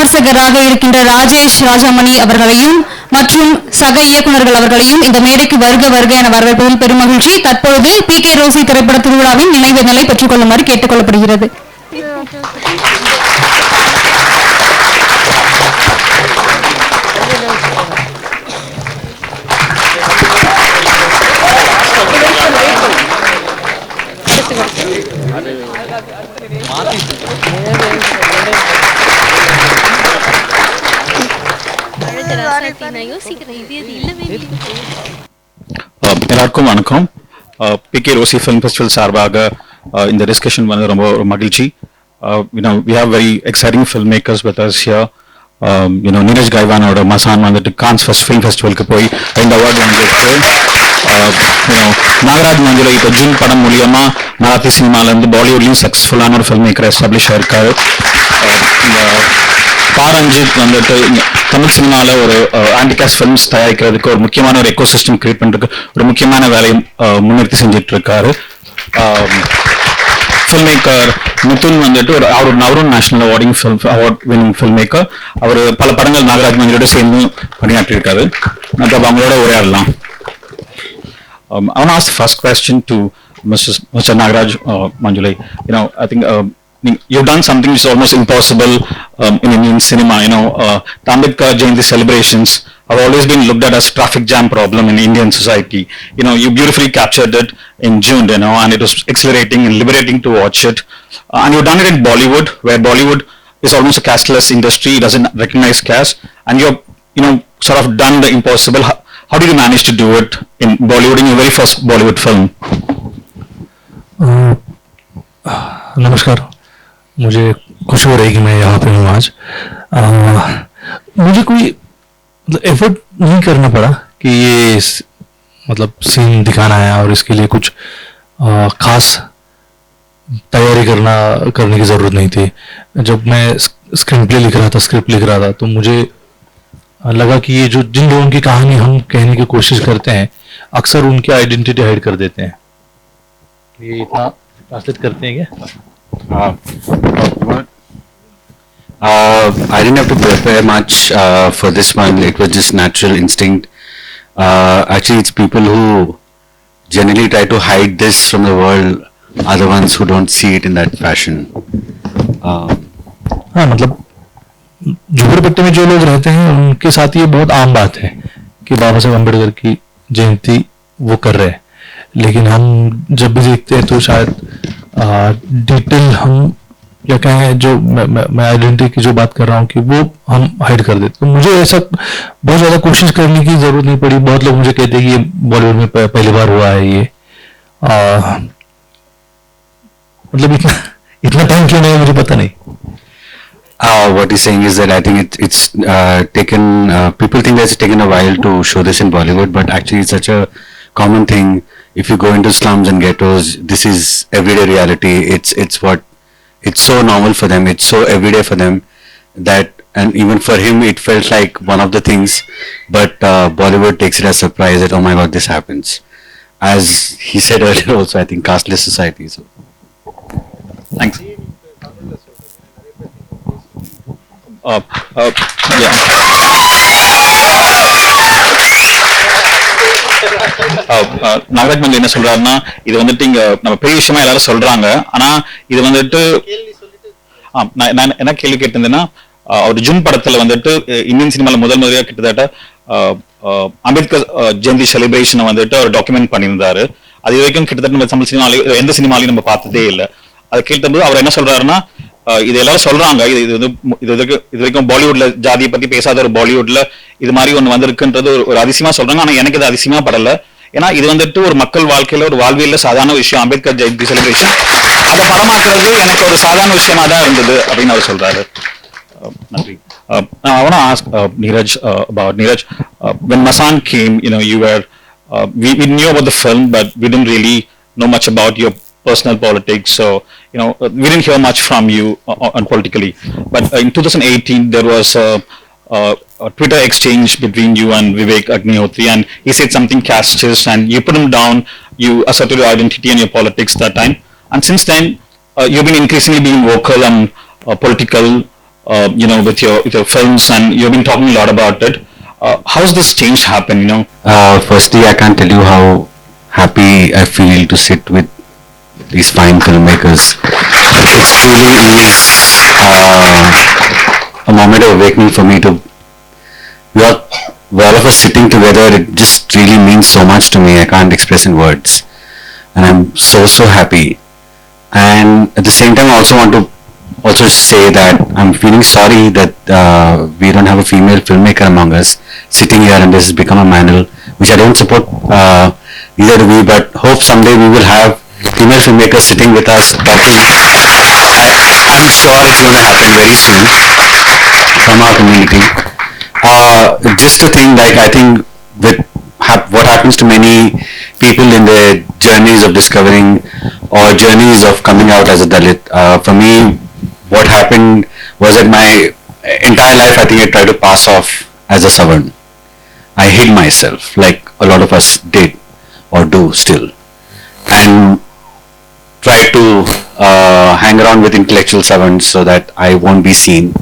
விமர்சகராக இருக்கின்ற ராஜேஷ் ராஜாமணி அவர்களையும் மற்றும் சக இயக்குநர்கள் அவர்களையும் இந்த மேடைக்கு வருக வருக என வரவேற்பதில் பெருமகிழ்ச்சி. தற்பொழுது பி.கே. ரோசி திரைப்பட திருவிழாவின் நினைவேந்தலை பெற்றுக் கொள்ளுமாறு கேட்டுக் கொள்ளப்படுகிறது. எல்லாருக்கும் வணக்கம். பி.கே. ரோசி ஃபிலிம் ஃபெஸ்டிவல் சார்பாக இந்த டிஸ்கஷன் வந்து ரொம்ப மகிழ்ச்சி. we have very exciting filmmakers with us here. Neeraj கைவானோட மசான் வந்துட்டு கான்ஸ் ஃபிலிம் ஃபெஸ்டிவலுக்கு போய் 2 அவார்டு வந்துட்டு நாகராஜ் மஞ்சுளை இப்போ ஜூன் படம் மூலியமா மராத்தி சினிமாலேருந்து பாலிவுட்லையும் சக்ஸஸ்ஃபுல்லான ஒரு ஃபில்ம் மேக்கர் எஸ்டாப்ளிஷ் ஆயிருக்காரு. ரஞ்சித் வந்துட்டு தமிழ் சினிமாவில் ஒரு ஆன்டி-காஸ்ட் ஃபிலிம்ஸ் தயாரிக்கிறதுக்கு ஒரு முக்கியமான ஒரு எக்கோசிஸ்டம் கிரியேட் பண்ணுறதுக்கு ஒரு முக்கியமான வேலையை முன்னிறுத்தி செஞ்சுட்டு இருக்காரு. ஃபில்ம் மேக்கர் மிதுன் வந்துட்டு அவரும் national award winning film maker. அவர் பல படங்கள் நாகராஜ் மஞ்சளோட சேர்ந்து பணியாற்றியிருக்காரு. நம்ம அவங்களோட உரையாடலாம். I want to ask the first question to Mr. Nagaraj Manjule. I think you've done something which is almost impossible in Indian cinema. The Ambedkar Jayanti celebrations have always been looked at as a traffic jam problem in Indian society. You beautifully captured it in June, and it was exhilarating and liberating to watch it. And you've done it in Bollywood, where Bollywood is almost a casteless industry. It doesn't recognize caste, and you've sort of done the impossible. How did you manage to do it in Bollywood, in your very first Bollywood film? नमस्कार. मुझे खुशी हो रही है कि मैं यहाँ पे हूँ आज. मुझे कोई एफर्ट नहीं करना पड़ा कि ये सीन दिखाना है और इसके लिए कुछ खास तैयारी करने की ज़रूरत नहीं थी. जब मैं स्क्रीन प्ले लिख रहा था, स्क्रिप्ट लिख रहा था, तो मुझे लगा कि ये जो जिन लोगों की कहानी हम कहने की कोशिश करते हैं अक्सर उनकी आइडेंटिटी हाइड कर देते हैं. ये इतना ट्रांसलेट करते हैं क्या? I didn't have to prepare much for this one. It was just natural instinct. Actually, it's people who generally try to hide this from the world are the ones who don't see it in that fashion. हाँ, मतलब झोपड़पट्टी में जो लोग रहते हैं उनके साथ ये बहुत आम बात है कि बाबा साहब अम्बेडकर की जयंती वो कर रहे हैं, लेकिन हम जब भी देखते हैं तो शायद डिटेल हम या कहें जो मैं आइडेंटिटी की जो बात कर रहा हूँ कि वो हम हाइड कर देते. तो मुझे ऐसा बहुत ज़्यादा कोशिश करने की ज़रूरत नहीं पड़ी. बहुत लोग मुझे कहते हैं कि ये बॉलीवुड में पहली बार हुआ है. ये मतलब इतना टाइम क्यों नहीं है मुझे पता नहीं. What he's saying is that I think it's taken, people think that it's taken a while to show this in Bollywood, but actually it's such a common thing. If you go into slums and ghettos, this is everyday reality. It's so normal for them, it's so everyday for them that, and even for him it felt like one of the things, but Bollywood takes it as a surprise that, oh my god, this happens. As he said earlier also, I think casteless society. So. Thanks. Nagaraj மஞ்சள் என்ன சொல்றாருன்னா, இது வந்துட்டு இங்க நம்ம பெரிய விஷயமா எல்லாரும் சொல்றாங்க, ஆனா இது வந்துட்டு நான் என்ன கேள்வி கேட்டிருந்தேன்னா, ஒரு ஜூன் படத்துல வந்துட்டு இந்தியன் சினிமால முதல்ல கிட்டத்தட்ட அம்பேத்கர் ஜெயந்தி செலிப்ரேஷனை வந்துட்டு அவர் டாக்குமெண்ட் பண்ணியிருந்தாரு. அது வரைக்கும் கிட்டத்தட்ட நம்ம தமிழ் சினிமாலையும் எந்த சினிமாலையும் நம்ம பார்த்ததே இல்லை. அதை கேட்டபோது அவர் என்ன சொல்றாருன்னா, இது எல்லாரும் சொல்றாங்க, இது வரைக்கும் பாலிவுட்ல ஜாதியை பத்தி பேசாத ஒரு பாலிவுட்ல இது மாதிரி ஒண்ணு வந்திருக்குன்றது ஒரு அதிசயமா சொல்றாங்க. ஆனா எனக்கு இது அதிசயமா படல. ஏன்னா இது வந்துட்டு ஒரு மக்கள் வாழ்க்கையில ஒரு வாழ்வியல்ல சாதாரண விஷயம். அம்பேத்கர் ஜெயந்தி செலிப்ரேஷன் அதை படமாக்குறது எனக்கு ஒரு சாதாரண விஷயமா தான் இருந்தது அப்படின்னு அவர் சொல்றாரு. நன்றி. I want to ask Neeraj about Neeraj. When Masan came, you were we knew about the film, but we didn't really know much about your personal politics. So we didn't hear much from you on politically. But in 2018, there was a Twitter exchange between you and Vivek Agnihotri, and he said something casteist, and you put him down. You asserted your identity and your politics that time. And since then, you've been increasingly being vocal and political with your films, and you've been talking a lot about it. How's this change happened? Firstly, I can't tell you how happy I feel to sit with these fine filmmakers. It truly is a moment of awakening for me to, all of us sitting together. It just really means so much to me. I can't express in words. And I'm so happy. And at the same time, I also want to also say that I'm feeling sorry that we don't have a female filmmaker among us sitting here, and this has become a mantle, which I don't support, neither do we, but hope someday we will have female filmmakers sitting with us talking. I'm sure it's going to happen very soon from our community. Just a thing, like I think with what happens to many people in their journeys of discovering or journeys of coming out as a Dalit, for me, what happened was that my entire life I think I tried to pass off as a Savarn. I hid myself like a lot of us did or do still, and tried to hang around with intellectual Savarns so that I won't be seen.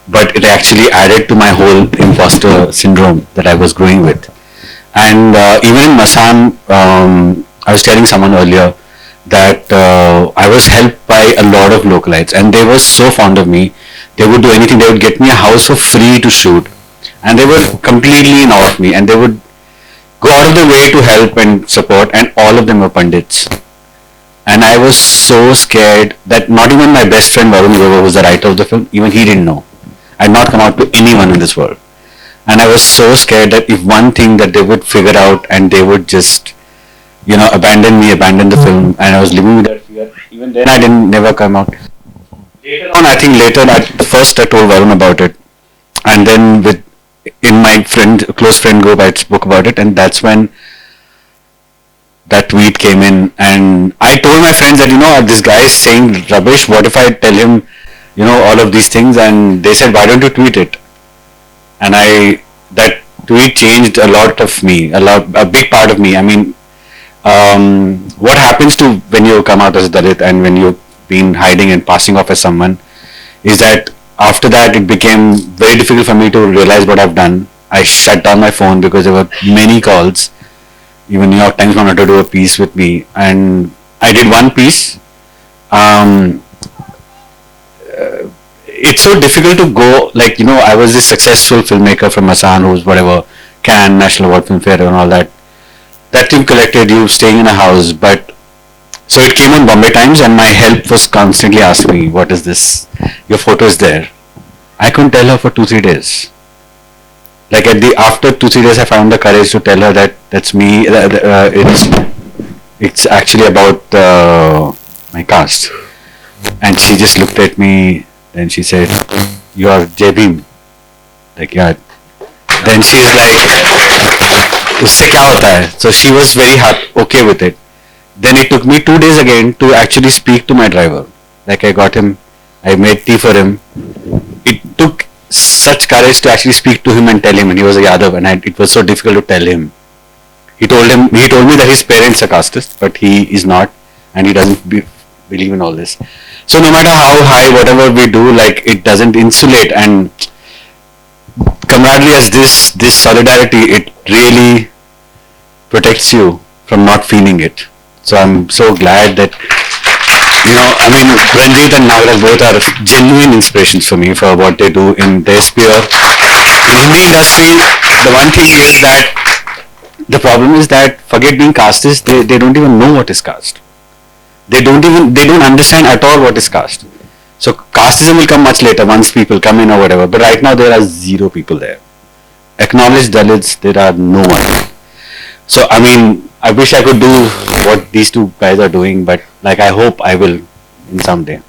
But it actually added to my whole imposter syndrome that I was growing with. And even in Masan, I was telling someone earlier that I was helped by a lot of localites, and they were so fond of me. They would do anything. They would get me a house for free to shoot, and they were completely in awe of me, and they would go out of their way to help and support, and all of them were Pandits. And I was so scared that not even my best friend Varun, who was the writer of the film, even he didn't know. I had not come out to anyone in this world. And I was so scared that if one thing that they would figure out and they would just, abandon me, abandon the film, and I was living with that fear. Even then I never come out. Later on, first I told Varun about it, and then in my close friend group I spoke about it, and that's when that tweet came in, and I told my friends that this guy is saying rubbish, what if I tell him all of these things, and they said, why don't you tweet it? And that tweet changed a lot of me, a big part of me. I mean, what happens to when you come out as a Dalit and when you've been hiding and passing off as someone is that after that it became very difficult for me to realize what I've done. I shut down my phone because there were many calls. Even New York Times wanted to do a piece with me, and I did one piece. It's so difficult to go, I was this successful filmmaker from Masan who's whatever, Cannes, National Award Film Fair and all that. That team collected you staying in a house, but so it came on Bombay Times, and my help was constantly asking me, what is this? Your photo is there. I couldn't tell her for 2-3 days. After 2-3 days, I found the courage to tell her that that's me. It's actually about my caste. And she just looked at me, and she said, you are Jai Bhim. Yeah. Then she's like, usse kya hota hai? So she was very okay with it. Then it took me 2 days again to actually speak to my driver. I got him, I made tea for him. It took such courage to actually speak to him and tell him, and he was a Yadav, and it was so difficult to tell him. He told me that his parents are casteist, but he is not, and he doesn't believe in all this. So no matter how high, whatever we do, it doesn't insulate, and camaraderie as this solidarity, it really protects you from not feeling it. So I'm so glad that, Ranjith and Nagaraj both are genuine inspirations for me for what they do in their sphere. In Hindi industry, the one thing is that the problem is that, forget being casteist, they don't even know what is caste. They don't understand at all what is caste. So casteism will come much later once people come in or whatever. But right now there are 0 people there. Acknowledged Dalits, there are no one. So I wish I could do what these two guys are doing, but I hope I will in some day.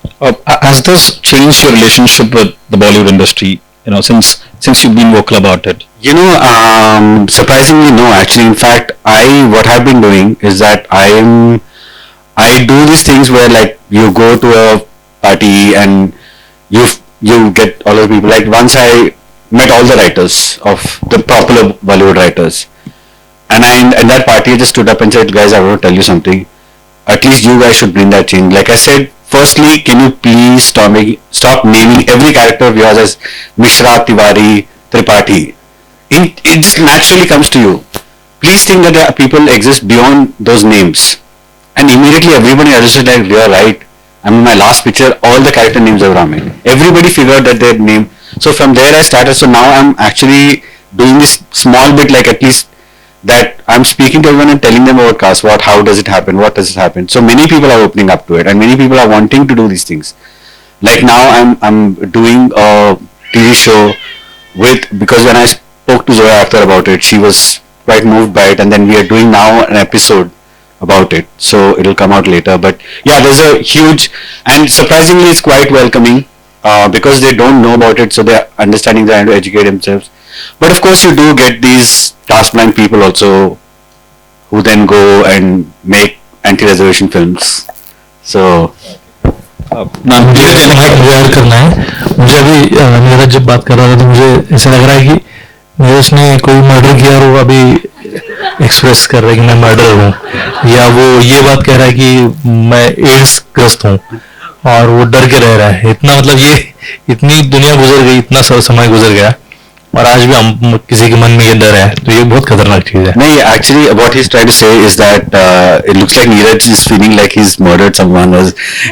Has this changed your relationship with the Bollywood industry? Since you've been vocal about it. Surprisingly no. Actually, in fact, what I've been doing is that I do these things where you go to a party and you get all of the people. Once I met all the writers of the popular Bollywood writers, and in that party I just stood up and said, guys, I want to tell you something. At least you guys should bring that change. Like I said, firstly, can you please stop naming every character of yours as Mishra, Tiwari, Tripathi? It just naturally comes to you. Please think that there are people exist beyond those names. And immediately everybody understood that you're right. I mean, my last picture, all the character names are Ramin. Everybody figured that their name. So from there I started. So now I'm actually doing this small bit, like at least that I'm speaking to everyone and telling them about caste. How does it happen? What does it happen? So many people are opening up to it, and many people are wanting to do these things. Like now I'm doing a TV show because when I spoke to Zoya Akhtar about it, she was quite moved by it, and then we are doing now an episode about it. So it'll come out later. But yeah, there's a huge, and surprisingly it's quite welcoming because they don't know about it, so they're understanding, they're trying to educate themselves. But of course you do get these caste blind people also who then go and make anti-reservation films. So मुझे add करना है. मुझे अभी नीरज जब बात कर रहा था तो मुझे ऐसा लग रहा है कि नीरज ने कोई मर्डर किया और वो अभी एक्सप्रेस कर रहा है कि मैं मर्डर हूँ, या वो ये बात कह रहा है कि मैं एड्स ग्रस्त हूँ और वो डर के रह रहा है. इतना मतलब ये इतनी दुनिया गुजर गई, इतना समय गुजर गया और आज भी हम किसी के मन में ये डर है, तो ये बहुत खतरनाक चीज है. नहीं, actually what he's trying to say is that it looks like Neeraj is feeling like he's murdered someone or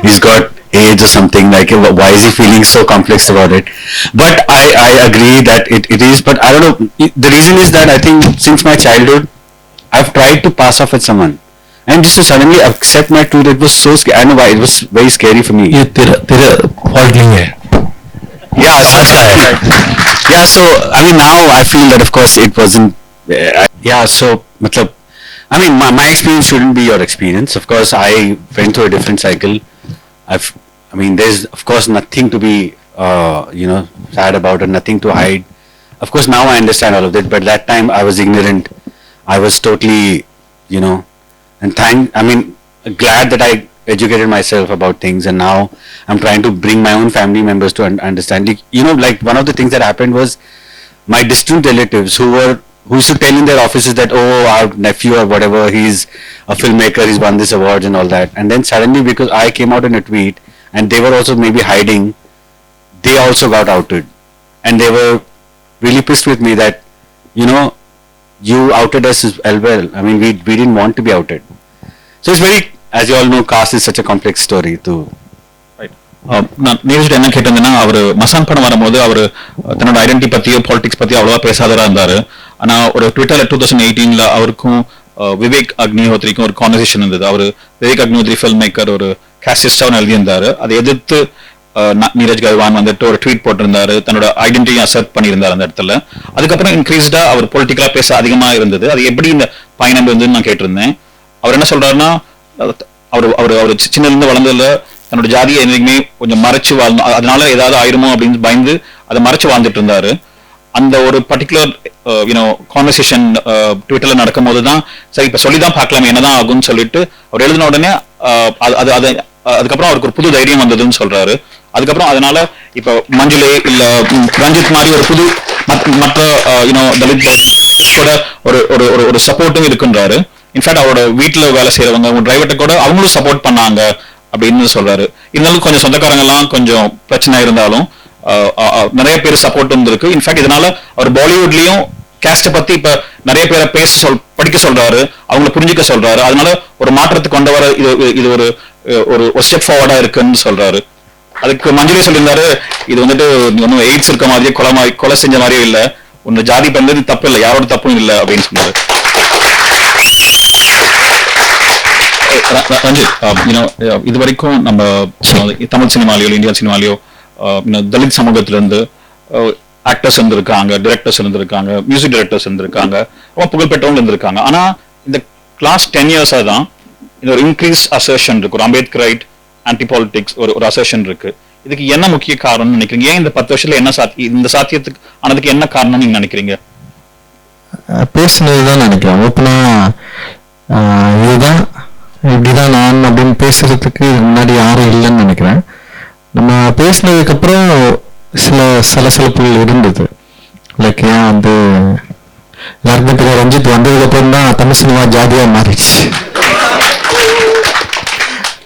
he's got AIDS or something. Like, why is he feeling so complex about it? But I agree that it is, but I don't know. The reason is that I think since my childhood I've tried to pass off with someone, and just to suddenly accept my truth, it was so scary. I know why, it was very scary for me. ये तेरा fault नहीं है. Yeah, so I mean now I feel that of course it wasn't. So matlab, I mean my experience shouldn't be your experience. Of course I went through a different cycle. I mean there's of course nothing to be sad about and nothing to hide. Of course now I understand all of that, but that time I was ignorant. I was totally and glad that I educated myself about things, and now I'm trying to bring my own family members to understand. Like one of the things that happened was my distant relatives who used to tell in their offices that, oh, our nephew or whatever, he's a filmmaker, he's won this awards and all that, and then suddenly because I came out in a tweet and they were also maybe hiding, they also got outed, and they were really pissed with me that you outed us as well. I mean we didn't want to be outed. So it's very, as you all know, caste is such a complex story too. நான் நீரஜ் என்ன கேட்டிருந்தேன்னா, அவர் மசான் படம் வரும்போது அவர் தன்னோட identity பத்தியோ politics பத்தியோ அவ்வளவா பேசாதரா இருந்தாரு. ஆனா ஒரு ட்விட்டர்ல 2018 அவருக்கும் விவேக் அக்னிஹோத்ரிக்கும் ஒரு கான்வர்சேஷன் இருந்தது. அவர் விவேக் அக்னிஹோத்ரி ஃபில்ம் மேக்கர் ஒரு காஸ்டிஸ்டாவும் எழுதியிருந்தாரு. அதை எதிர்த்து நீரஜ் கய்வான் வந்துட்டு ஒரு ட்வீட் போட்டிருந்தாரு, தன்னோட ஐடென்டிட்டி அசர்ட் பண்ணியிருந்தாரு அந்த இடத்துல. அதுக்கப்புறம் இன்க்ரீஸ்டா அவர் பொலிட்டிக்கலா பேச அதிகமா இருந்தது. அது எப்படி இந்த பயணம் இருந்ததுன்னு நான் கேட்டிருந்தேன். அவர் என்ன சொல்றாருன்னா, அவர் சின்ன இருந்து வளர்ந்ததுல தன்னோட ஜாதியை என்னைக்குமே கொஞ்சம் மறைச்சு வாழ்ந்தோம், அதனால ஏதாவது ஆயிருமோ அப்படின்னு பயந்து அதை மறைச்சு வாழ்ந்துட்டு இருந்தாரு. அந்த ஒரு பர்டிகுலர் கான்வர்சேஷன் ட்விட்டர்ல நடக்கும் போதுதான் சரி இப்ப சொல்லிதான் பார்க்கலாம் என்னதான் ஆகும்னு சொல்லிட்டு அவர் எழுதின உடனே அதுக்கப்புறம் அவருக்கு ஒரு புது தைரியம் வந்ததுன்னு சொல்றாரு. அதுக்கப்புறம் அதனால இப்ப மஞ்சுளே இல்ல ரஞ்சித் மாதிரி ஒரு புது மற்ற தலித் கூட ஒரு சப்போர்ட்டும் இருக்குன்றாரு. இன்ஃபேக்ட் அவரோட வீட்டுல வேலை செய்யறவங்க டிரைவர்கிட்ட கூட அவங்களும் சப்போர்ட் பண்ணாங்க அப்படின்னு சொல்றாரு. இருந்தாலும் கொஞ்சம் சொந்தக்காரங்க எல்லாம் கொஞ்சம் பிரச்சனை இருந்தாலும் நிறைய பேர் சப்போர்ட் இருந்திருக்கு. இன்ஃபேக்ட் இதனால அவர் பாலிவுட்லயும் கேஸ்ட பத்தி இப்ப நிறைய பேரை படிக்க சொல்றாரு, அவங்களை புரிஞ்சுக்க சொல்றாரு. அதனால ஒரு மாற்றத்தை கொண்டு வர இது ஒரு ஸ்டெப் ஃபார்வர்டா இருக்குன்னு சொல்றாரு. அதுக்கு மஞ்சுளே சொல்லியிருந்தாரு, இது வந்துட்டு ஒன்னும் எய்ட்ஸ் இருக்க மாதிரியே கொலை செஞ்ச மாதிரியே இல்ல, ஒன்னு ஜாதி பண்ணது தப்பு இல்லை, யாரோட தப்பும் இல்லை அப்படின்னு சொன்னாரு. ரஞ்சித், இது வரைக்கும் நம்ம தமிழ் சினிமாலேயோ இந்தியன் சினிமாலேயோ தலித் சமூகத்துல இருந்து ஆக்டர்ஸ் இருந்திருக்காங்க, டிரெக்டர்ஸ் இருந்திருக்காங்க, மியூசிக் டைரக்டர்ஸ் இருந்திருக்காங்க, ரொம்ப புகழ்பெற்றவங்க இருந்திருக்காங்க. ஆனா இந்த லாஸ்ட் 10 இயர்ஸா தான் இந்த ஒரு இன்க்ரீஸ் அசர்ஷன் இருக்கு, ஒரு அம்பேத்கர் ரைட் ஆன்டி பாலிடிக்ஸ் ஒரு அசர்ஷன் இருக்கு. இதுக்கு என்ன முக்கிய காரணம்னு நினைக்கிறீங்க? ஏன் இந்த 10 வருஷத்துல என்ன இந்த சாத்தியத்துக்கு ஆனதுக்கு என்ன காரணம் நீங்க நினைக்கிறீங்க? பேசுனதுதான் நினைக்கிறேன். ஓப்பனா இதுதான் இப்படிதான் நான் அப்படின்னு பேசுறதுக்கு முன்னாடி யாரும் இல்லைன்னு நினைக்கிறேன். நம்ம பேசினதுக்கு அப்புறம் சில சலசலப்புகள் இருந்தது. லைக் ஏன் வந்து எல்லாருக்குமே தெரியும், ரஞ்சித் வந்ததுக்கு அப்புறம் தான் தமிழ் சினிமா ஜாதியா மாறிடுச்சு.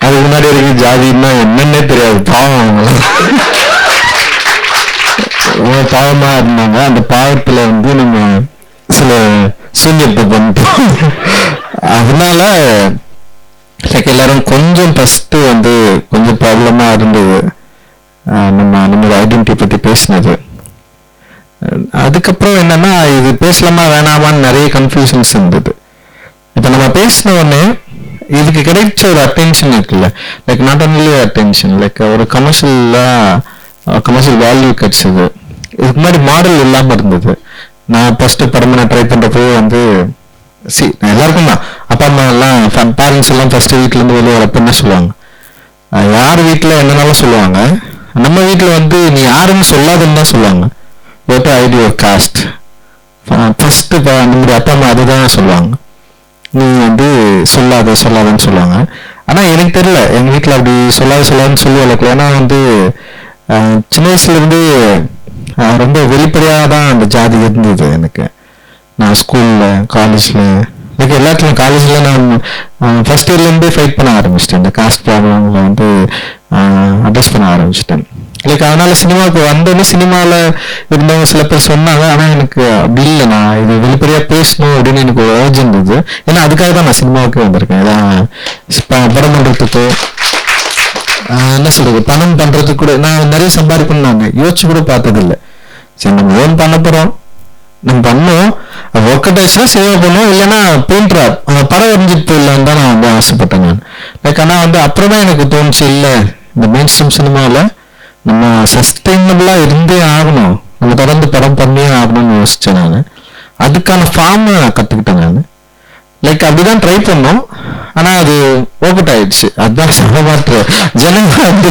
அதுக்கு முன்னாடி வரைக்கும் ஜாதின்னா என்னன்னே தெரியாது, பாவம் பாவமா இருந்தாங்க. அந்த பாவத்துல வந்து நம்ம சில சூன்யத்தை பண்ணிட்டோம். அதனால லைக் எல்லாரும் கொஞ்சம் ஃபர்ஸ்ட் வந்து கொஞ்சம் ப்ராப்ளமா இருந்தது நம்மளோட ஐடென்டிட்டி பத்தி பேசினது. அதுக்கப்புறம் என்னன்னா இது பேசலாமா வேணாமான்னு நிறைய கன்ஃபியூஷன்ஸ் இருந்தது. இப்ப நம்ம பேசின உடனே இதுக்கு கிடைச்ச ஒரு அட்டென்ஷன் இருக்குல்ல, like not only attention, like ஒரு கமர்ஷியல் வேல்யூ கிடைச்சது. இதுக்கு முன்னாடி மாடல் இல்லாம இருந்தது. நான் ஃபர்ஸ்ட் படம் நான் ட்ரை பண்றப்போ வந்து எல்லாருக்கும் தான் அப்பா அம்மா எல்லாம் பேரண்ட்ஸ் எல்லாம் ஃபர்ஸ்ட் வீட்டுல இருந்து வெளியே வரப்ப என்ன சொல்லுவாங்க, யார் வீட்டுல என்னன்னாலும் சொல்லுவாங்க. நம்ம வீட்டுல வந்து நீ யாருன்னு சொல்லாதுன்னு தான் சொல்லுவாங்க. ஐடி ஒரு காஸ்ட் ஃபர்ஸ்ட் நம்முடைய அப்பா அம்மா அதுதான் சொல்லுவாங்க, நீ வந்து சொல்லாதன்னு சொல்லுவாங்க. ஆனா எனக்கு தெரியல, எங்க வீட்டுல அப்படி சொல்லாதுன்னு சொல்லி வளர்க்கல. ஏன்னா வந்து சின்ன வயசுல இருந்து ரொம்ப வெளிப்படையாக தான் அந்த ஜாதி இருந்தது எனக்கு. நான் ஸ்கூல்ல காலேஜ்ல எல்லாத்துலையும் காலேஜ்ல நான் ஃபர்ஸ்ட் இயர்லேருந்தே ஃபைட் பண்ண ஆரம்பிச்சிட்டேன். இந்த காஸ்ட் ப்ராப்ளம்ல வந்து அட்ரஸ் பண்ண ஆரம்பிச்சிட்டேன். லைக் அதனால சினிமாவுக்கு வந்தோடனே சினிமாவில் இருந்தவங்க சில பேர் சொன்னாங்க. ஆனால் எனக்கு அப்படி இல்லை, நான் இது வெளிப்படையாக பேசணும் அப்படின்னு எனக்கு ஒரு ஏர்ஜ் இருந்தது. ஏன்னா அதுக்காக தான் நான் சினிமாவுக்கு வந்திருக்கேன். ஏன்னா படம் பண்ணுறதுக்கு என்ன சொல்றது, பணம் பண்றதுக்கு கூட நான் நிறைய சம்பாதிக்கணும்னு நான் யோசிச்சு கூட பார்த்ததில்லை. சரி நம்ம ஓன் பண்ண போறோம், நம்ம பண்ணுவோம், ஒர்க் அவுட் ஆச்சுன்னா சேவா பண்ணுவோம், இல்லைன்னா பெயிண்டரா படம் வரைஞ்சிட்டு போயிடலான்னு தான் நான் வந்து ஆசைப்பட்டேன் நான். லைக் ஆனால் வந்து அப்புறம் தான் எனக்கு தோணுச்சு, இல்லை இந்த மெயின் ஸ்ட்ரீம் சினிமாவில் நம்ம சஸ்டைனபிளா இருந்தே ஆகணும், நம்ம தொடர்ந்து படம் பண்ணியே ஆகணும்னு யோசிச்சேன் நான். அதுக்கான ஃபார்மை கற்றுக்கிட்டேன் நான். லைக் அப்படிதான் ட்ரை பண்ணோம், ஆனா அது ஒர்க் அவுட் ஆயிடுச்சு. அதுதான் சமமாற்ற ஜனங்க வந்து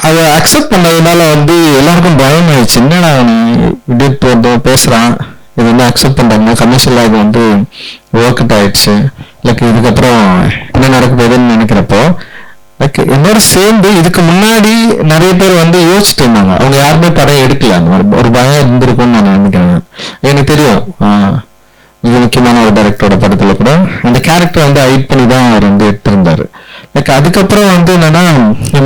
அதை அக்செப்ட் பண்ணதுனால வந்து எல்லாருக்கும் பயம் ஆயிடுச்சு. என்னடா இப்படி போட்டோம் பேசுறான், இது வந்து அக்செப்ட் பண்றாங்க கமர்ஷியலா, இது வந்து ஒர்க் அவுட் ஆயிடுச்சு. லைக் இதுக்கப்புறம் என்ன நடக்க போகுதுன்னு நினைக்கிறப்போ லைக் என்னோட சேர்ந்து இதுக்கு முன்னாடி நிறைய பேர் வந்து யோசிச்சுட்டு இருந்தாங்க. அவங்க யாருமே படம் எடுக்கல, ஒரு பயம் இருந்திருக்கும்னு நான் நினைக்கிறேன். எனக்கு தெரியும் இது முக்கியமான ஒரு டைரக்டரோட படத்துல கூட அந்த கேரக்டர் வந்து ஹைட் பண்ணி தான் அவர் வந்து எடுத்திருந்தாரு. லைக் அதுக்கப்புறம் வந்து என்னன்னா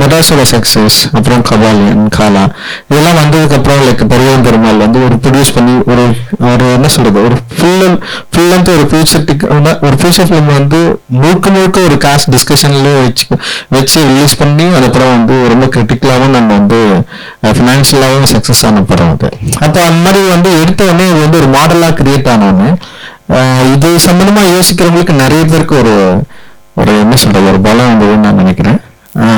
மெட்ராஸோட சக்சஸ், அப்புறம் கபாலியன் காலா இதெல்லாம் வந்ததுக்கு அப்புறம் லைக் பெரியவன் பெருமாள் வந்து ஒரு ப்ரொடியூஸ் பண்ணி ஒரு என்ன சொல்றது ஒரு ஃபுல் ஒரு ஃபியூச்சர் ஃபிலிம் வந்து முழுக்க ஒரு காஸ்ட் டிஸ்கஷன்ல வச்சு ரிலீஸ் பண்ணி அதுக்கப்புறம் வந்து ரொம்ப கிரிட்டிக்கலாகவும் நம்ம வந்து ஃபினான்ஷியலாகவும் சக்சஸ் ஆன படம் அது. அப்போ அந்த மாதிரி வந்து எடுத்த உடனே இது வந்து ஒரு மாடலா கிரியேட் ஆனோன்னு இது சம்பந்தமா யோசிக்கிறவங்களுக்கு நிறைய பேருக்கு ஒரு என்ன சொல்றது ஒரு பலம் வந்ததுன்னு நான் நினைக்கிறேன்.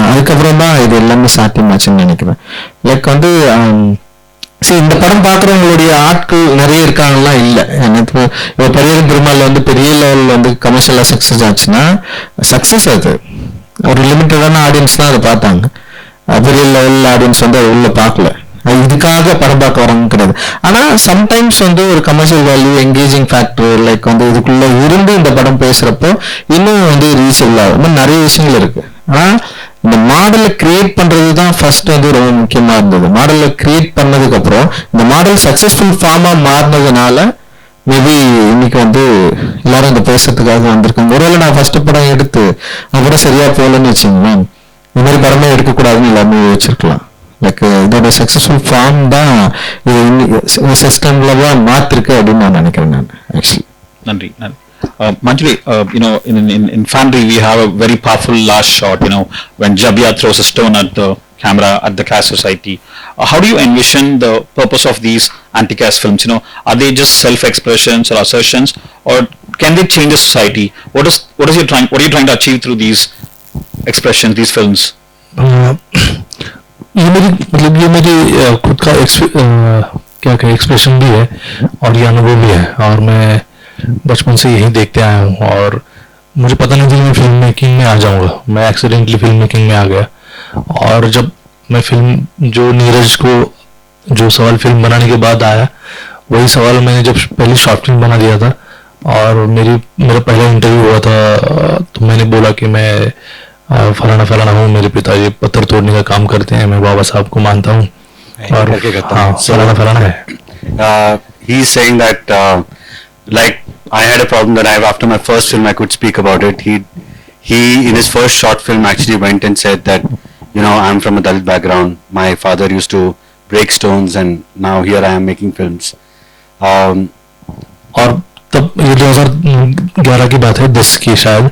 அதுக்கப்புறம் தான் இது எல்லாமே சாத்தியமாச்சுன்னு நினைக்கிறேன். லைக் வந்து சரி இந்த படம் பார்க்குறவங்களுடைய ஆட்கள் நிறைய இருக்காங்கலாம் இல்லை. எனக்கு இப்போ பெரியவன் பெருமாள் வந்து பெரிய லெவலில் வந்து கமர்ஷியலாக சக்ஸஸ் ஆச்சுன்னா சக்ஸஸ் அது ஒரு லிமிட்டடான ஆடியன்ஸ் தான் அதை பார்த்தாங்க. பெரிய லெவலில் ஆடியன்ஸ் வந்து அது உள்ள பார்க்கல, இதுக்காக படம் பார்க்க வராங்க கிடையாது. ஆனா சம்டைம்ஸ் வந்து ஒரு commercial value engaging factor like வந்து இதுக்குள்ள இருந்து இந்த படம் பேசுறப்போ இன்னும் வந்து ரீசல் ஆகும், நிறைய விஷயங்கள் இருக்கு. ஆனா இந்த மாடலை கிரியேட் பண்றதுதான் ஃபர்ஸ்ட் வந்து ரொம்ப முக்கியமா இருந்தது. மாடலை கிரியேட் பண்ணதுக்கு அப்புறம் இந்த மாடல் சக்சஸ்ஃபுல் ஃபார்மா மாறினதுனால மேபி இன்னைக்கு வந்து எல்லாரும் இந்த பேசுறதுக்காக வந்திருக்காங்க. ஒருவேளை நான் ஃபர்ஸ்ட் படம் எடுத்து அப்புறம் சரியா போகலன்னு வச்சுங்களேன், இந்த மாதிரி படமே எடுக்கக்கூடாதுன்னு எல்லாமே யோசிச்சிருக்கலாம். லைக் இதோட சக்சஸ்ஃபுல் ஃபார்ம் தான் இது சிஸ்டம்ல தான் மாத்திருக்கு அப்படின்னு நான் நினைக்கிறேன் நான் ஆக்சுவலி. நன்றி. Manjule, in Family we have a very powerful last shot, when Jabia throws a stone at the camera at the caste society. How do you envision the purpose of these anti-caste films? Are they just self-expressions or assertions, or can they change the society? What are you trying to achieve through these expressions, these films? ये मेरी खुद का क्या expression भी है और ये अनुभव भी है, और मैं बचपन से यही देखते आया हूँ. और मुझे पता नहीं था मैं फिल्म मेकिंग में आ जाऊँगा, मैं एक्सीडेंटली फिल्म मेकिंग में आ गया. और जब मैं फिल्म जो नीरज को जो सवाल फिल्म बनाने के बाद आया, वही सवाल मैंने जब पहली शॉर्ट फिल्म बना दिया था और मेरा पहला इंटरव्यू हुआ था, तो मैंने बोला कि मैं फलाना हूँ, मेरे पिताजी पत्थर तोड़ने का काम करते हैं, मैं बाबा साहब को मानता हूँ और फलाना है. He is saying that like I had a problem that after my first film I could speak about it. he in his first short film actually went and said that, you know, I'm from a Dalit background. My father used to break stones, and now here I am making films. और तब ये 2011 की बात है, 10 की शायद,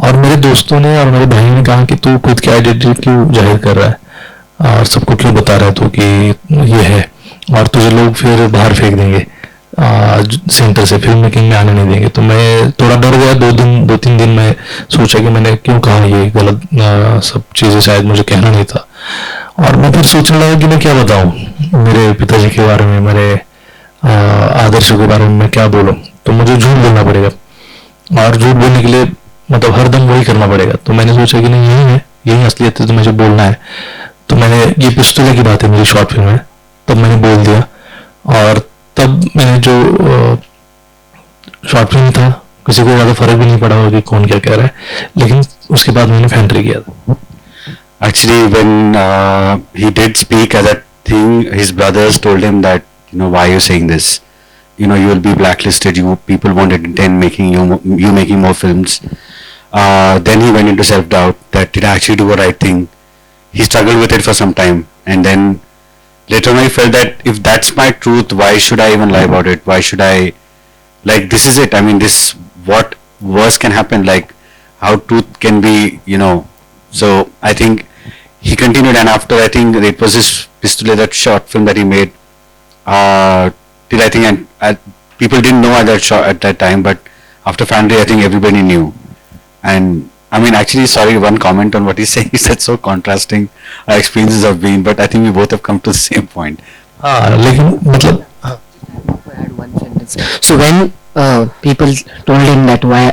और मेरे दोस्तों ने और मेरे भाई ने कहा कि तू खुद की आइडेंटिटी क्यों जाहिर कर रहा है और सबको क्यों बता रहा है तू कि ये है, और तुझे लोग फिर बाहर फेंक देंगे सेंटर से, फिल्म मेकिंग में आने नहीं देंगे. तो मैं थोड़ा डर गया. 2-3 दिन मैं सोचा कि मैंने क्यों कहा ये गलत सब चीज़ें, शायद मुझे कहना नहीं था. और मैं फिर सोचने लगा कि मैं क्या बताऊं मेरे पिताजी के बारे में, मेरे आदर्शों के बारे में मैं क्या बोलूं. तो मुझे झूठ बोलना पड़ेगा, और झूठ बोलने के लिए मतलब हर दम वही करना पड़ेगा. तो मैंने सोचा कि नहीं, यही है, यही असलियत है, तो मुझे बोलना है. तो मैंने, ये पिस्तौल की बात है, मेरी शॉर्ट फिल्म है, तब मैंने बोल दिया. और तब मैंने जो शॉर्ट फिल्म था, किसी को ज़्यादा फर्क भी नहीं पड़ा होगा कि कौन क्या कह रहा है, लेकिन उसके बाद मैंने फैंट्री किया था. Actually, when he did speak at that thing, his brothers told him that, you know, why are you saying this? You know, you will be blacklisted. People won't entertain making you making more films. Then he went into self-doubt that did I actually do the right thing? He struggled with it for some time, and then later on I felt that if that's my truth, why should I even lie about it? Why should I, like, this is it. I mean, this, what worse can happen? Like, how truth can be, you know. So I think he continued, and after, I think it was his Pistole, that short film that he made. Till I think people didn't know at that time, but after Fandry, I think everybody knew. And I mean, actually, sorry, one comment on what he's saying is that so contrasting our experiences have been, but I think we both have come to the same point. लेकिन मतलब add one sentence. So when people told him that why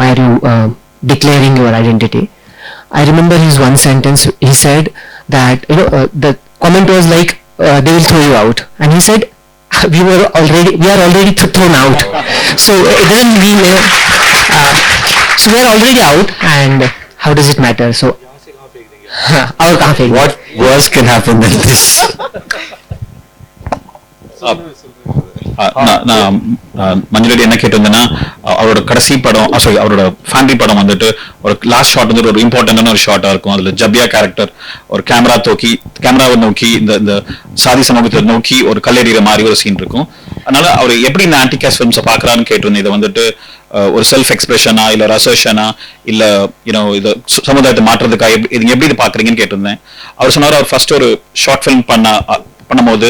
are you declaring your identity, I remember his one sentence. He said that, you know, the comment was like, they will throw you out, and he said we are already thrown out. So it doesn't mean, you know, so we are already out, and how does it matter? So और कहाँ फेंक देंगे? What worse can happen than this? மஞ்சுளடி என்ன கேட்டிருந்தேன்னா, அவரோட கடைசி படம், sorry, அவரோட family படம் வந்துட்டு ஒரு லாஸ்ட் ஷாட் வந்து ஒரு இம்பார்ட்டன்டான ஒரு ஷாட்டா இருக்கும். அதுல ஜப்பியா கேரக்டர் ஒரு கேமராவை நோக்கி இந்த சாதி சமூகத்தை நோக்கி ஒரு கல்லெறிகிற மாதிரி ஒரு சீன் இருக்கும். அதனால அவர் எப்படி இந்த ஆன்டி காஸ்ட் ஃபிலிம்ஸை பாக்குறான்னு கேட்டிருந்தேன். இதை வந்துட்டு ஒரு செல்ஃப் எக்ஸ்பிரஷனா, இல்ல ரசர்ஷனா, இல்ல யூனோ இது சமுதாயத்தை மாற்றுறதுக்கா, இது எப்படி இது பாக்குறீங்கன்னு கேட்டிருந்தேன். அவர் சொன்னார், அவர் ஃபர்ஸ்ட் ஒரு ஷார்ட் ஃபிலிம் பண்ணும்போது,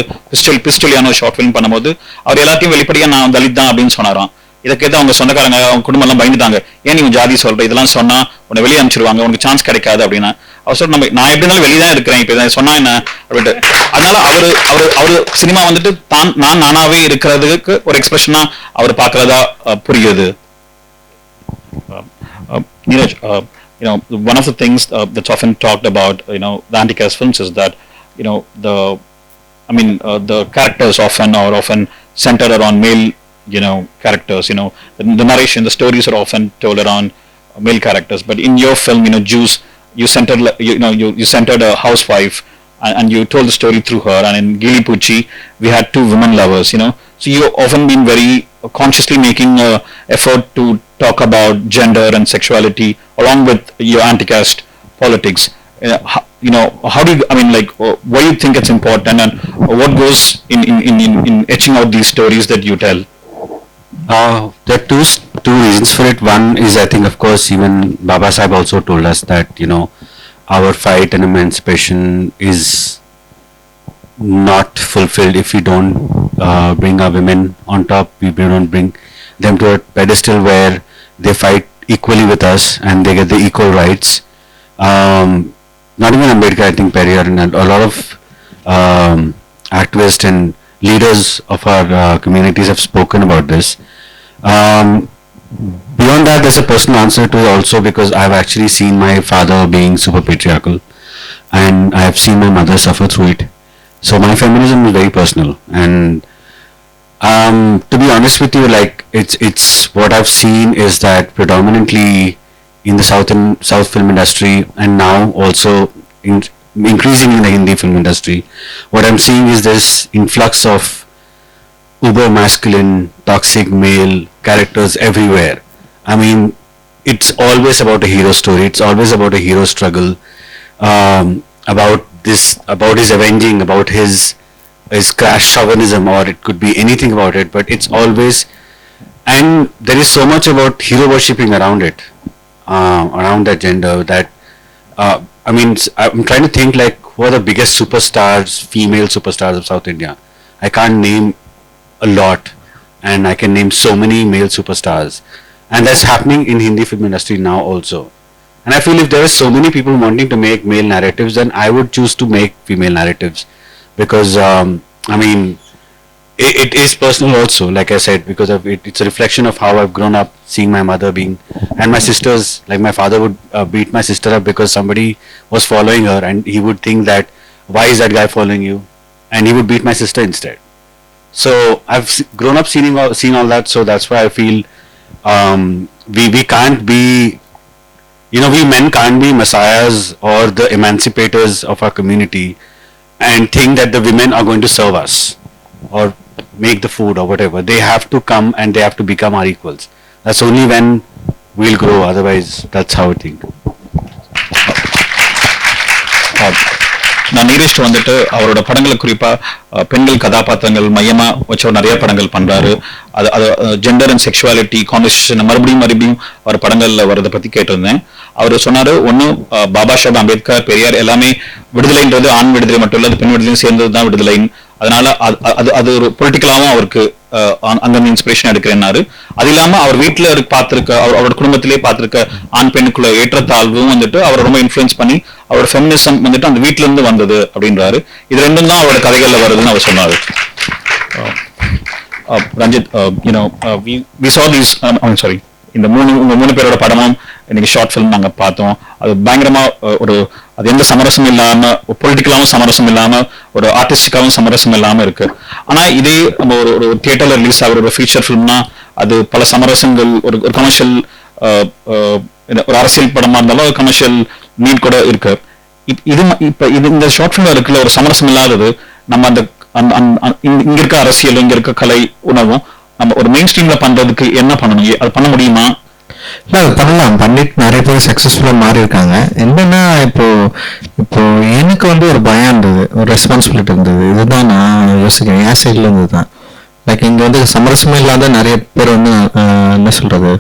பிஸ்டோலியான ஒரு ஷார்ட் ஃபிலிம் பண்ணும்போது அவர் எல்லாத்தையும் வெளிப்படையா நான் தலித் தான் அப்படின்னு சொன்னாராம். இதை கேட்டு அவங்க சொந்தக்காரங்க, அவங்க குடும்பம் எல்லாம் பயந்துட்டாங்க. ஏன் நீங்க ஜாதி சொல்ற, இதெல்லாம் சொன்னா உன்னை வெளியே அனுப்பிச்சிருவாங்க, உனக்கு சான்ஸ் கிடைக்காது அப்படின்னா. அவர் சொல்ற, நான் எப்படி இருந்தாலும் வெளியே தான் இருக்கிறேன், இப்ப சொன்னா என்ன அப்படின்ட்டு. அதனால அவரு சினிமா வந்துட்டு நான் நானாவே இருக்கிறதுக்கு ஒரு எக்ஸ்பிரஷனா அவர் பாக்குறதா புரியுது. Neeraj, you know, one of the things that's often talked about, you know, the anti-caste films is that, you know, the characters are often centered around male, you know, characters. You know, the narration, the stories are often told around male characters. But in your film, you know, Juice, you centered a housewife, and you told the story through her. And in Gili Pucci, we had two women lovers. You know, so you often been very consciously making an effort to talk about gender and sexuality along with your anti-caste politics. You know, how do you, I mean, like, why do you think it's important, and what goes in etching out these stories that you tell? There are two reasons for it. One is, I think, of course, even Baba Sahib also told us that, you know, our fight and emancipation is not fulfilled if we don't bring our women on top. We don't bring them to a pedestal where they fight equally with us and they get the equal rights. Not even Ambedkar, I think Periyar and a lot of activists and leaders of our communities have spoken about this. Beyond that, there's a personal answer to it also, because I've actually seen my father being super patriarchal, and I have seen my mother suffer through it. So my feminism is very personal, and to be honest with you, like, it's what I've seen is that predominantly in the South film industry, and now also increasingly in the Hindi film industry, what I'm seeing is this influx of uber masculine, toxic male characters everywhere. I mean, it's always about a hero story. It's always about a hero struggle, about his avenging, about his crash chauvinism, or it could be anything about it. But it's always, and there is so much about hero worshipping around it, around that gender. That I mean, I'm trying to think like who are the biggest superstars, female superstars of South India. I can't name a lot, and I can name so many male superstars, and that's happening in Hindi film industry now also. And I feel if there are so many people wanting to make male narratives, then I would choose to make female narratives, because I mean, it is personal also, like I said, because of it's a reflection of how I've grown up, seeing my mother being, and my sisters, like my father would beat my sister up because somebody was following her, and he would think that, why is that guy following you, and he would beat my sister instead. So I've grown up seen all that, so that's why I feel we can't be, you know, we men can't be messiahs or the emancipators of our community and think that the women are going to serve us or make the food or whatever. They have to come and they have to become our equals. That's only when we'll grow. Otherwise, that's how I think. நான் நீரஜ் வந்துட்டு அவரோட படங்களை குறிப்பா பெண்கள் கதாபாத்திரங்கள் மையமா வச்ச நிறைய படங்கள் பண்றாரு. அது ஜெண்டர் அண்ட் செக்ஷுவாலிட்டி கான்வர்சேஷன் மறுபடியும் அவர் படங்கள்ல வரதை பத்தி கேட்டிருந்தேன். அவர் சொன்னாரு, ஒன்னு பாபா சாஹேப் அம்பேத்கர், பெரியார் எல்லாமே விடுதலைன்றது ஆண் விடுதலை மட்டும் இல்ல, அது பெண் விடுதலையும் சேர்ந்ததுதான் விடுதலை. அதனால அது ஒரு பொலிட்டிக்கலாவும் அவருக்கு அந்த இன்ஸ்பிரேஷன் எடுக்கிறேன்னாரு. அது இல்லாம அவர் வீட்டுல பார்த்திருக்க, அவரோட குடும்பத்திலேயே பார்த்திருக்க ஆண் பெண்ணுக்குள்ள ஏற்றத்தாழ்வும் வந்துட்டு அவரை ரொம்ப இன்ஃபுளுன்ஸ் பண்ணி அவரோட ஃபெமினிசம் வந்துட்டு அந்த வீட்டுல இருந்து வந்தது அப்படின்றாரு. இது ரெண்டும் தான் அவரோட கதைகள்ல வருதுன்னு அவர் சொன்னாரு. Ranjith, we saw these, I'm sorry, இந்த மூணு பேரோட படமும் இன்னைக்கு ஷார்ட் ஃபிலிம் நாங்க பார்த்தோம். அது பயங்கரமா அது எந்த சமரசம் இல்லாம, பொலிட்டிக்கலாவும் சமரசம் இல்லாம, ஒரு ஆர்டிஸ்டிக்காவும் சமரசம் இல்லாம இருக்கு. ஆனா இதே நம்ம ஒரு தியேட்டர்ல ரிலீஸ் ஆகிற ஒரு ஃபீச்சர் ஃபிலிம்னா அது பல சமரசங்கள், ஒரு கமர்ஷியல், ஒரு அரசியல் படமா இருந்தாலும் ஒரு கமர்ஷியல் நீட் கூட இருக்கு. இப்ப இந்த ஷார்ட் ஃபிலிம்ல இருக்குல்ல ஒரு சமரசம் இல்லாதது, நம்ம அந்த இங்க இருக்க அரசியல், இங்க இருக்க கலை உணவும் நம்ம ஒரு மெயின் ஸ்ட்ரீம்ல பண்றதுக்கு என்ன பண்ணணும்? அது பண்ண முடியுமா? இல்லை, அது பண்ணலாம். பண்ணிட்டு நிறைய பேர் சக்ஸஸ்ஃபுல்லாக மாறி இருக்காங்க. என்னன்னா இப்போ எனக்கு ஒரு பயம் இருந்தது, ஒரு ரெஸ்பான்சிபிலிட்டி இருந்தது. இதுதான் நான் யோசிக்கிறேன், என் சைட்ல இருந்து தான். லைக் இங்கே சமரசமே இல்லாத நிறைய பேர் என்ன சொல்றது,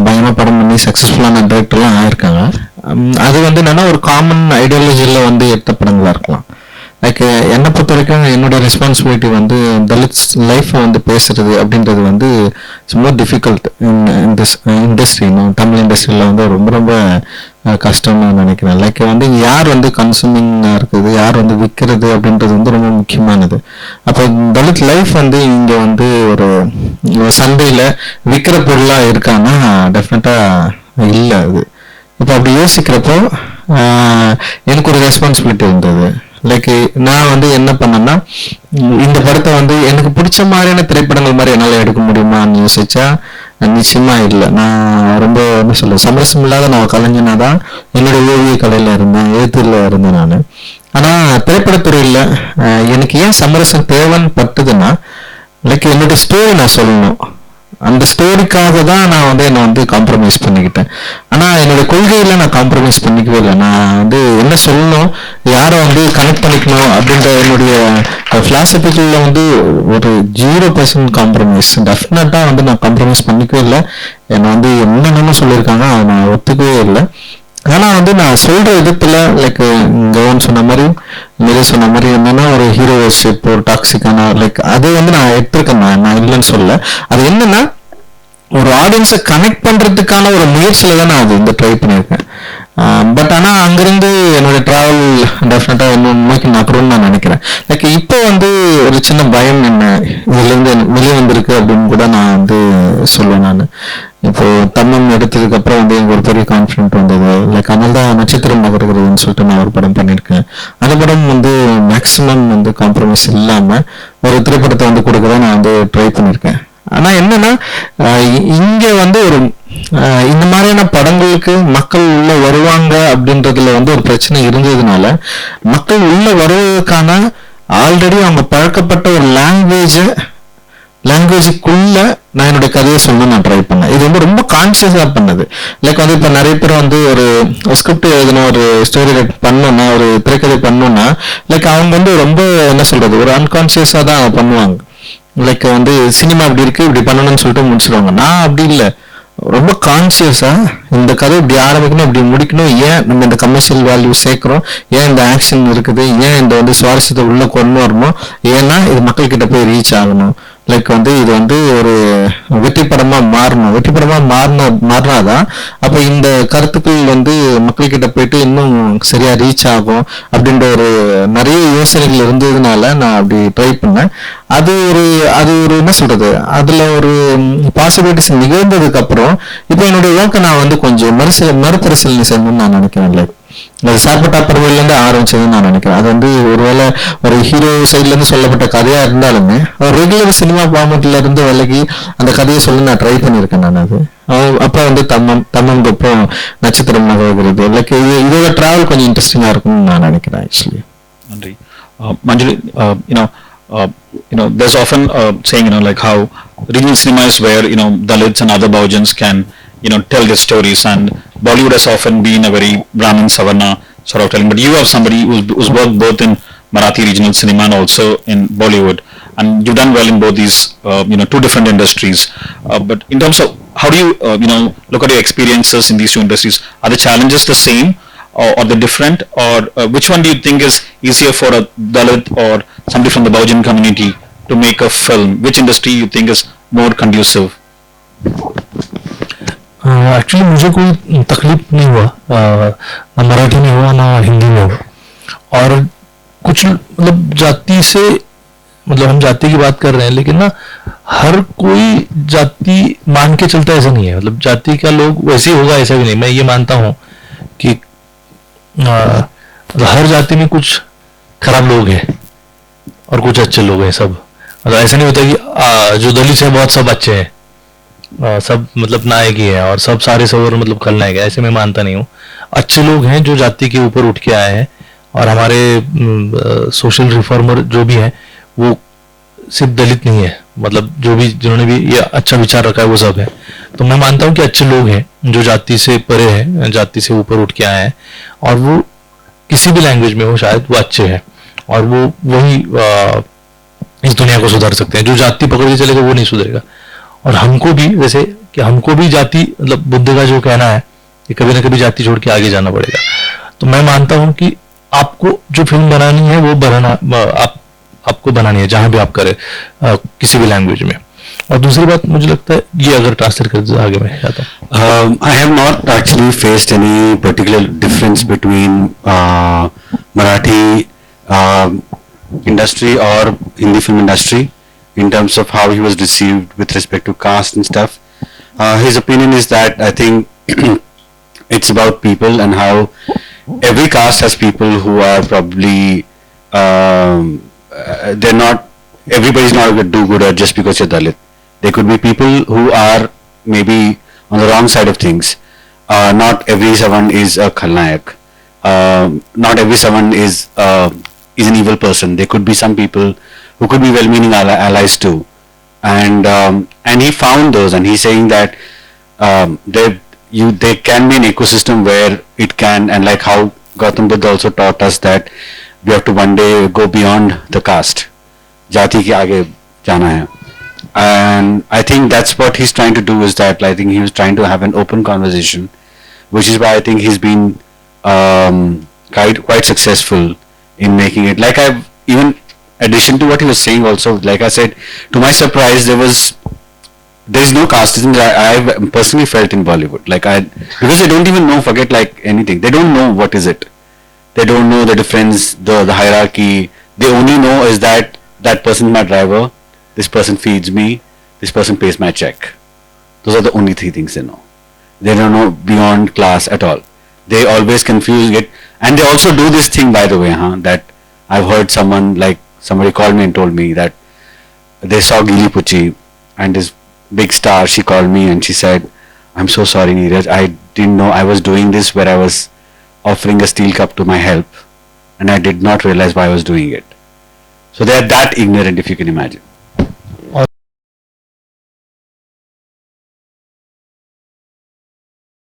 பயங்கரமாக படம் பண்ணி சக்ஸஸ்ஃபுல்லான டைரக்டர்லாம் ஆயிருக்காங்க. அது என்னன்னா ஒரு காமன் ஐடியாலஜியில் எடுத்த படங்களா இருக்கலாம். லைக் என்னை பொறுத்த வரைக்கும் என்னோட ரெஸ்பான்சிபிலிட்டி தலித்ஸ் லைஃப்பை பேசுறது அப்படின்றது it's more difficult in this industry. Tamil இண்டஸ்ட்ரியில் ரொம்ப ரொம்ப கஷ்டம்னு நான் நினைக்கிறேன். லைக் யார் கன்சூமிங்காக இருக்குது, யார் விற்கிறது அப்படின்றது ரொம்ப முக்கியமானது. அப்போ தலித் லைஃப் இங்கே ஒரு சந்தையில் விற்கிற பொருளாக இருக்கான்னா டெஃபினட்டாக இல்லை. அது இப்போ அப்படி யோசிக்கிறப்போ எனக்கு ஒரு ரெஸ்பான்சிபிலிட்டி இருந்தது. லைக் நான் என்ன பண்ணேன்னா, இந்த படத்தை எனக்கு பிடிச்ச மாதிரியான திரைப்படங்கள் மாதிரி என்னால் எடுக்க முடியுமான்னு யோசிச்சா நிச்சயமா இல்லை. நான் ரொம்ப என்ன சொல்ல, சமரசம் இல்லாத நான் கலைஞனா தான் என்னோட ஓவிய கலையில இருந்தேன், எழுத்துல இருந்தேன் நான். ஆனா திரைப்படத்துறையில எனக்கு ஏன் சமரசம் தேவைன்னு பட்டுதுன்னா, லைக் என்னோட ஸ்டோரி நான் சொல்லணும், அந்த ஸ்டோரிக்காக தான் நான் என்னை காம்ப்ரமைஸ் பண்ணிக்கிட்டேன். ஆனா என்னோட கொள்கையில நான் காம்ப்ரமைஸ் பண்ணிக்கவே இல்லை. நான் என்ன சொல்லணும், யாரை கனெக்ட் பண்ணிக்கணும் அப்படின்ற என்னுடைய பிலாசபிக்கல்ல ஒரு 0% காம்ப்ரமைஸ். டெஃபினட்டா நான் காம்ப்ரமைஸ் பண்ணிக்கவே இல்லை. என்னை என்னென்னு சொல்லியிருக்காங்க அதை நான் ஒத்துக்கவே இல்லை. ஆனா நான் சொல்ற விதத்துல லைக் கவன் சொன்ன மாதிரி, நிறைய சொன்ன மாதிரி என்னன்னா ஒரு ஹீரோ வர்ஷிப், ஒரு டாக்ஸிக்கான லைக் அது நான் எடுத்திருக்கேன். நான் இல்லைன்னு சொல்ல. அது என்னன்னா ஒரு ஆடியன்ஸை கனெக்ட் பண்றதுக்கான ஒரு முயற்சியில தான் நான் அது ட்ரை பண்ணியிருக்கேன். பட் ஆனா அங்கிருந்து என்னோட டிராவல் டெஃபினட்டா இன்னும் நோக்கி நகரும்னு நான் நினைக்கிறேன். லைக் இப்போ ஒரு சின்ன பயம் என்ன இதுல இருந்து வெளியே வந்திருக்கு அப்படின்னு கூட நான் சொல்லுவேன். நான் இப்போ தமிழ் எடுத்ததுக்கு அப்புறம் எனக்கு ஒரு பெரிய கான்ஃபிடென்ட் வந்தது. லைக் அதனால தான் நட்சத்திரம் நகர்கிறதுன்னு சொல்லிட்டு நான் ஒரு படம் பண்ணியிருக்கேன். அந்த படம் மேக்சிமம் காம்ப்ரமைஸ் இல்லாம ஒரு திரைப்படத்தை கொடுக்க தான் நான் ட்ரை பண்ணியிருக்கேன். ஆனா என்னன்னா இங்க ஒரு இந்த மாதிரியான படங்களுக்கு மக்கள் உள்ள வருவாங்க அப்படின்றதுல ஒரு பிரச்சனை இருந்ததுனால, மக்கள் உள்ள வருவதற்கான ஆல்ரெடி அவங்க பழக்கப்பட்ட ஒரு லாங்குவேஜ் லாங்குவேஜுக்குள்ள நான் என்னுடைய கதையை சொல்லணும்னு நான் ட்ரை பண்ணேன். இது வந்து ரொம்ப கான்சியஸா பண்ணது. லைக் வந்து இப்போ நிறைய பேர் வந்து ஒரு ஸ்கிரிப்ட் எழுதணும், ஒரு ஸ்டோரி ரைட் பண்ணணும்னா, ஒரு திரைக்கதை பண்ணணும்னா லைக் அவங்க வந்து ரொம்ப என்ன சொல்றது, ஒரு அன்கான்சியஸா தான் பண்ணுவாங்க. லைக் வந்து சினிமா இப்படி இருக்கு, இப்படி பண்ணணும்னு சொல்லிட்டு முடிச்சிடுவாங்க. நான் அப்படி இல்லை, ரொம்ப கான்சியஸா இந்த கதை இப்படி ஆரம்பிக்கணும், இப்படி முடிக்கணும், ஏன் நம்ம இந்த கமர்ஷியல் வேல்யூ சேர்க்கிறோம், ஏன் இந்த ஆக்ஷன் இருக்குது, ஏன் இந்த வந்து சுவாரஸ்யத்தை உள்ள கொண்டு வரணும், ஏன்னா இது மக்கள்கிட்ட போய் ரீச் ஆகணும். லைக் வந்து இது வந்து ஒரு வெற்றி படமா மாறணும், வெற்றி படமா மாறினாதான் அப்ப இந்த கருத்துக்கள் வந்து மக்கள்கிட்ட போயிட்டு இன்னும் சரியா ரீச் ஆகும் அப்படின்ற ஒரு நிறைய யோசனைகள் இருந்ததுனால நான் அப்படி ட்ரை பண்ணேன். அது ஒரு என்ன சொல்றது, அதுல ஒரு பாசிபிலிட்டிஸ் நிகழ்ந்ததுக்கு அப்புறம் இப்போ என்னுடைய ஒர்க்கை நான் வந்து கொஞ்சம் மறுபரிசீலனை செய்யணும்னு நான் நினைக்கிறேன். லைக் அது சார்பட்டா பருவில இருந்து ஆரம்பிச்சதுன்னு நான் நினைக்கிறேன். அது வந்து ஒருவேளை ஒரு ஹீரோ சைட்ல இருந்து சொல்லப்பட்ட கதையா இருந்தாலுமே ஒரு ரெகுலர் சினிமா ஃபார்மேட்ல இருந்து விலகி அந்த கதையை சொல்லி நான் ட்ரை பண்ணியிருக்கேன். நான் அது அப்ப வந்து தம்மம் அப்புறம் நட்சத்திரம் நகர்கிறது லைக் இதோட டிராவல் கொஞ்சம் இன்ட்ரெஸ்டிங்கா இருக்கும்னு நான் நினைக்கிறேன் ஆக்சுவலி. நன்றி. Manjule, there's often saying, like how regional cinema is where, Dalits and other Bahujans can, tell their stories, and Bollywood has often been a very Brahmin Savarna sort of telling, but you are somebody who's worked both in Marathi regional cinema and also in Bollywood, and you've done well in both these, two different industries. But in terms of how do you, look at your experiences in these two industries? Are the challenges the same? Or the different, or which one do you think is easier for a Dalit or somebody from the Bahujan community to make a film? Which industry you think is more conducive? Actually मुझे कोई तकलीफ नहीं हुआ, ना मराठी में हुआ ना हिंदी में हुआ. और कुछ मतलब जाति से, मतलब हम जाति की बात कर रहे हैं लेकिन ना हर कोई जाति मान के चलता ऐसा नहीं है. मतलब जाति का लोग वैसे ही होगा ऐसा भी नहीं. मैं ये मानता हूँ कि हर जाति में कुछ खराब लोग हैं और कुछ अच्छे लोग हैं सब. मतलब ऐसा नहीं होता कि जो दलित है बहुत सब अच्छे हैं, सब मतलब नायक ही है और सब सारे सवर मतलब खलनायक है, ऐसे मैं मानता नहीं हूँ. अच्छे लोग हैं जो जाति के ऊपर उठ के आए हैं, और हमारे सोशल रिफॉर्मर जो भी हैं वो सिर्फ दलित नहीं है, मतलब जो भी जिन्होंने भी ये अच्छा विचार रखा है वो सब है. तो मैं मानता हूँ कि अच्छे लोग हैं जो जाति से परे हैं, जाति से ऊपर उठ के आए हैं, और वो किसी भी लैंग्वेज में हो शायद वो अच्छे हैं, और वो वही इस दुनिया को सुधार सकते हैं. जो जाति पकड़ के चलेगा वो नहीं सुधरेगा. और हमको भी वैसे कि हमको भी जाति, मतलब बुद्ध का जो कहना है कि कभी ना कभी जाति छोड़ के आगे जाना पड़ेगा. तो मैं मानता हूँ कि आपको जो फिल्म बनानी है वो आपको बनानी है जहां भी आप करें, किसी भी लैंग्वेज में. और दूसरी बात मुझे लगता है, ये अगर ट्रांसलेट कर आगे मैं जाता हूँ. I have not actually faced any particular difference between Marathi industry or Hindi film industry in terms of how he was received with respect to caste and stuff. His opinion is that I think it's about people and how every caste has people who are probably they're not, everybody's not a do-gooder just because you're Dalit. There could be people who are maybe on the wrong side of things. Not every someone is a khalnayak. Not every someone is an evil person. There could be some people who could be well-meaning allies too. And he found those, and he's saying that there can be an ecosystem where it can, and like how Gautam Buddha also taught us that we have to one day go beyond the caste. Jati ke aage jana hai. And I think that's what he's trying to do, is that I think he was trying to have an open conversation, which is why I think he's been quite successful in making it. Like I've even addition to what he was saying also, like I said, to my surprise, there is no casteism that I've personally felt in Bollywood. Because they don't even know, forget like anything. They don't know what is it. They don't know the difference, the hierarchy. They only know is that person is my driver, this person feeds me, this person pays my check. Those are the only three things they know. They don't know beyond class at all. They always confuse it. And they also do this thing, by the way, that I've heard somebody called me and told me that they saw Gili Pucci and this big star. She called me and she said, "I'm so sorry, Neeraj, I didn't know I was doing this where I was offering a steel cup to my help, and I did not realize why I was doing it." So they are that ignorant, if you can imagine.